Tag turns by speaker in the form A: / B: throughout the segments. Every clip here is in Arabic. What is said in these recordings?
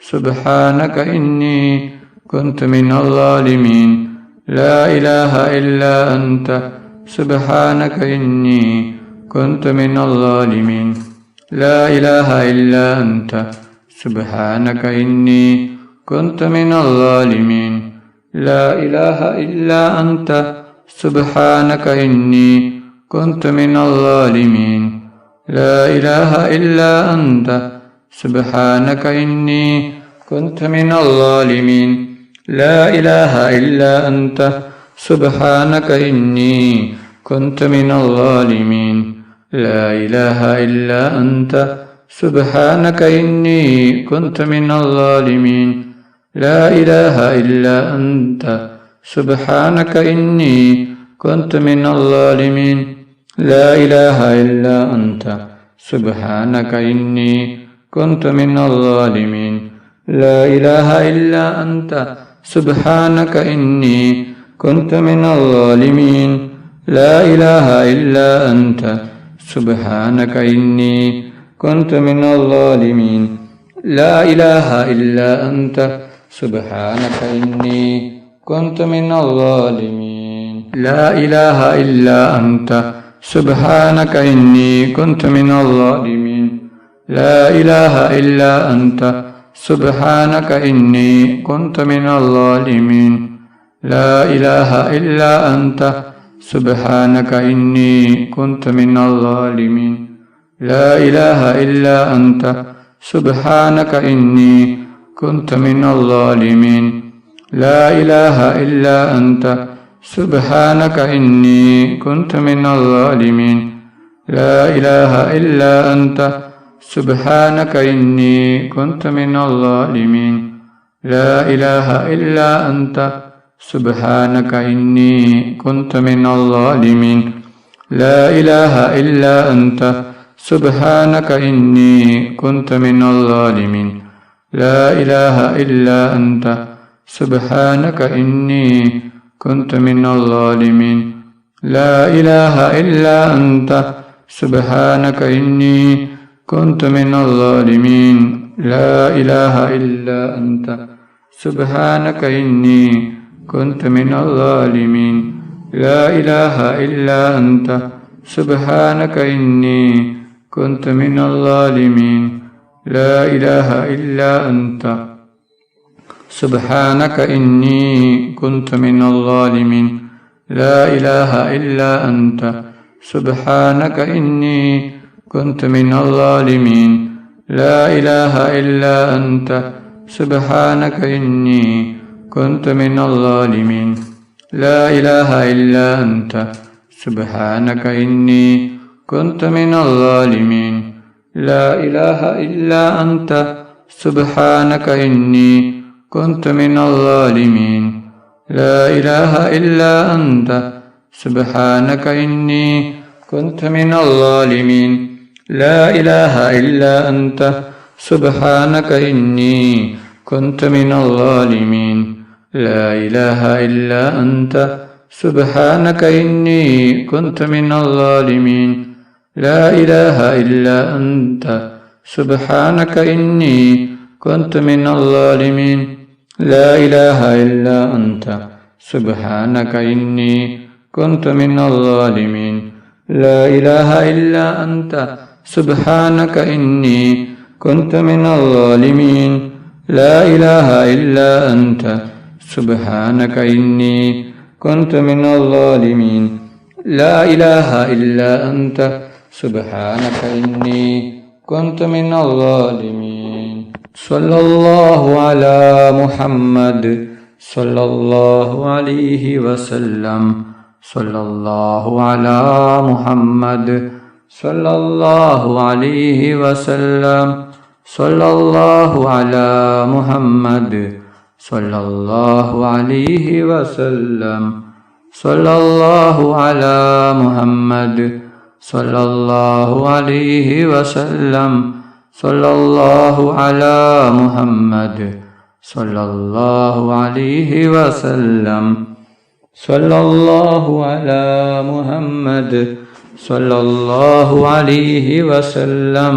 A: سبحانك إني كنت من الظالمين لا إله إلا أنت سبحانك إني كنت من الظالمين لا إله إلا أنت سبحانك إني كنت من الظالمين لا إله إلا أنت سبحانك إني كنت من الظالمين لا إله إلا أنت سبحانك إني كنت من الظالمين لا إله إلا أنت سبحانك إني كنت من الظالمين لا إله إلا أنت سبحانك إني كنت من الظالمين لا إله إلا أنت سبحانك إني كنت من الظالمين لا إله إلا أنت سبحانك إني كنت من الظالمين لا إله إلا أنت سبحانك إني كنت من الظالمين لا إله إلا أنت سبحانك إني كنت من الظالمين لا إله إلا أنت سبحانك إني كنت من الظالمين لا إله إلا أنت سبحانك إني كنت من الظالمين لا إله إلا أنت سبحانك إني كنت من الظالمين لا إله إلا أنت سبحانك إني كنت من الظالمين لا إله إلا أنت سبحانك إني كنت من الظالمين لا إله إلا أنت سبحانك إني كنت من الظالمين لا إله إلا أنت سبحانك إني كنت من الظالمين لا إله إلا أنت سبحانك إني كنت من الظالمين لا إله إلا أنت سبحانك إني كنت من الظالمين لا إله إلا أنت سبحانك إني كنت من الظالمين لا إله إلا أنت سبحانك إني كنت من الظالمين لا إله إلا أنت سبحانك إني كنت من الظالمين لا إله إلا أنت سبحانك إني كنت من الظالمين لا إله إلا أنت سبحانك إني كنت من الظالمين لا إله إلا أنت سبحانك إني كنت من الظالمين لا إله إلا أنت سبحانك إني كنت من الظالمين لا إله إلا أنت سبحانك إني كنت من الظالمين لا إله إلا أنت سبحانك إني كنت من الظالمين لا إله إلا أنت سبحانك إني كنت من الظالمين لا إله إلا أنت سبحانك إني كنت من الظالمين لا إله إلا أنت سبحانك إني كنت من الظالمين لا إله إلا أنت سبحانك إني كنت من الظالمين لا إله إلا أنت سبحانك إني كنت من الظالمين لا إله إلا أنت سبحانك إني كنت من الظالمين لا إله إلا أنت سبحانك إني كنت من الظالمين لا إله إلا أنت سبحانك إني كنت من الظالمين صلى الله على محمد صلى الله عليه وسلم صلى الله على محمد صلى الله عليه وسلم صلى الله على محمد صلى الله عليه وسلم صلى الله على محمد صلى الله عليه وسلم صلى الله على محمد صلى الله عليه وسلم صلى الله على محمد صلى الله عليه وسلم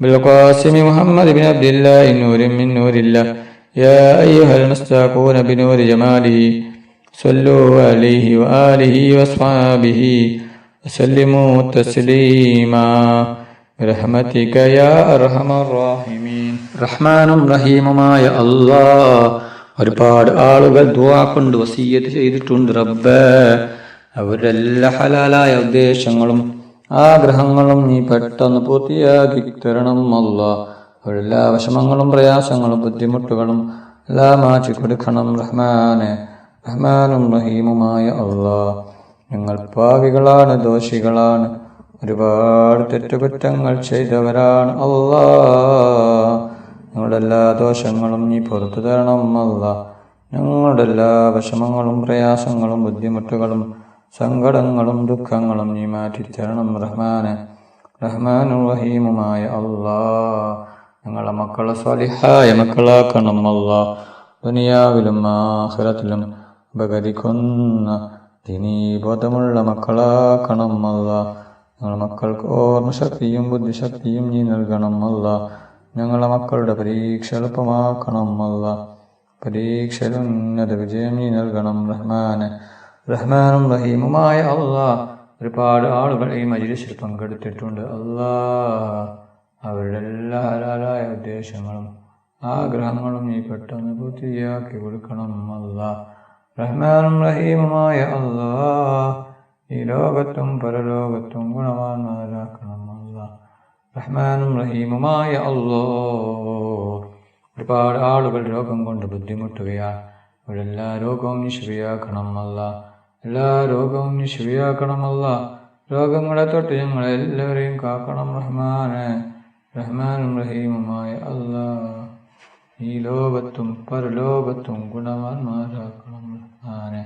A: بالقاسم محمد بن عبد الله نور من نور الله يا أيها المستاقون بنور جماله صلوا عليه وآله وأصحابه وسلموا تسليما برحمتك يا أرحم الراحمين. റഹ്മാനും റഹീമുമായ അല്ലാഹ്, ഒരുപാട് ആളുകൾ ദുആ കൊണ്ട് വസിയ്യത്ത് ചെയ്തിട്ടുണ്ട് റബ്ബേ. അവരുടെ എല്ലാ ഹലാലായ ഉദ്ദേശങ്ങളും ആഗ്രഹങ്ങളും നീ പെട്ടെന്ന് പൂർത്തിയാക്കി തരണം അല്ലാഹ്. അവരുടെ എല്ലാ വിഷമങ്ങളും പ്രയാസങ്ങളും ബുദ്ധിമുട്ടുകളും എല്ലാം മാറ്റി കൊടുക്കണം റഹ്മാനെ. റഹ്മാനും റഹീമുമായ അല്ലാഹ്, ഞങ്ങൾ പാപികളാണ്, ദോഷികളാണ്, ഒരുപാട് തെറ്റുകുറ്റങ്ങൾ ചെയ്തവരാണ് അല്ലാഹ്. ഞങ്ങളുടെ എല്ലാ ദോഷങ്ങളും നീ പുറത്തു തരണം അല്ലാഹ്. ഞങ്ങളുടെ എല്ലാ വിഷമങ്ങളും പ്രയാസങ്ങളും ബുദ്ധിമുട്ടുകളും സങ്കടങ്ങളും ദുഃഖങ്ങളും നീ മാറ്റിത്തരണം റഹ്മാനെ. റഹ്മാനും റഹീമുമായ അല്ലാഹ്, ഞങ്ങളെ മക്കളെ സ്വാലിഹായ മക്കളാക്കണം അല്ലാഹ്. ദുനിയാവിലും ആഖിറത്തിലും ഉപകരിക്കുന്ന ദീനീബോധമുള്ള മക്കളാക്കണം അല്ലാഹ്. ഞങ്ങളെ മക്കൾക്ക് ഓർമ്മശക്തിയും ബുദ്ധിശക്തിയും നീ നൽകണം അല്ലാഹ്. ഞങ്ങളെ മക്കളുടെ പരീക്ഷ എളുപ്പമാക്കണം അല്ലാഹ്. പരീക്ഷയിൽ ഉന്നത വിജയം നീ നൽകണം റഹ്മാനെ. റഹ്മാനും റഹീമുമായ അല്ലാഹ്, ഒരുപാട് ആളുകൾ ഈ മജ്‌ലിസിൽ പങ്കെടുത്തിട്ടുണ്ട് അല്ലാഹ്. അവരുടെ എല്ലാ ഹലാലായ ഉദ്ദേശങ്ങളും ആഗ്രഹങ്ങളും നീ പെട്ടെന്ന് പൂർത്തിയാക്കി കൊടുക്കണം അല്ലാഹ്. റഹ്മാനും റഹീമുമായ അല്ലാഹ്, ഈ ലോകത്തും പരലോകത്തും ഗുണവാന്മാരാക്കണം അല്ലാഹ്. റഹ്മാനും റഹീമുമായ അല്ലാഹ്, ഒരുപാട് ആളുകൾ രോഗം കൊണ്ട് ബുദ്ധിമുട്ടുകയാണ്. അവരുടെ എല്ലാ രോഗവും നീ ശിഫയാക്കണം അല്ലാഹ്. എല്ലാ രോഗവും നീ ശിഫയാക്കണം അല്ലാഹ്. രോഗങ്ങളെ തൊട്ട് ഞങ്ങളെല്ലാവരെയും കാക്കണം റഹ്മാനെ. റഹ്മാനും റഹീമുമായ അല്ലാഹ്, ഈ ലോകത്തും പരലോകത്തും ഗുണവാന്മാരാക്കണം റഹ്മാനെ.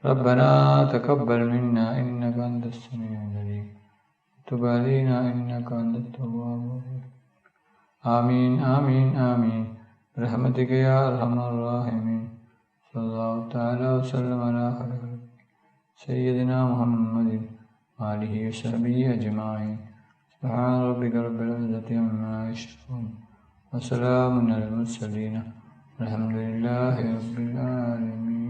A: ربنا تقبل منا إنك أنت السميع العليم وتب علينا إنك أنت التواب الرحيم. آمين آمين آمين برحمتك يا أرحم الراحمين. صلى الله تعالى وسلم على سيدنا محمد وآله وصحبه أجمعين. سبحان ربك رب العزة عما يصفون وسلام على المرسلين والحمد لله رب العالمين.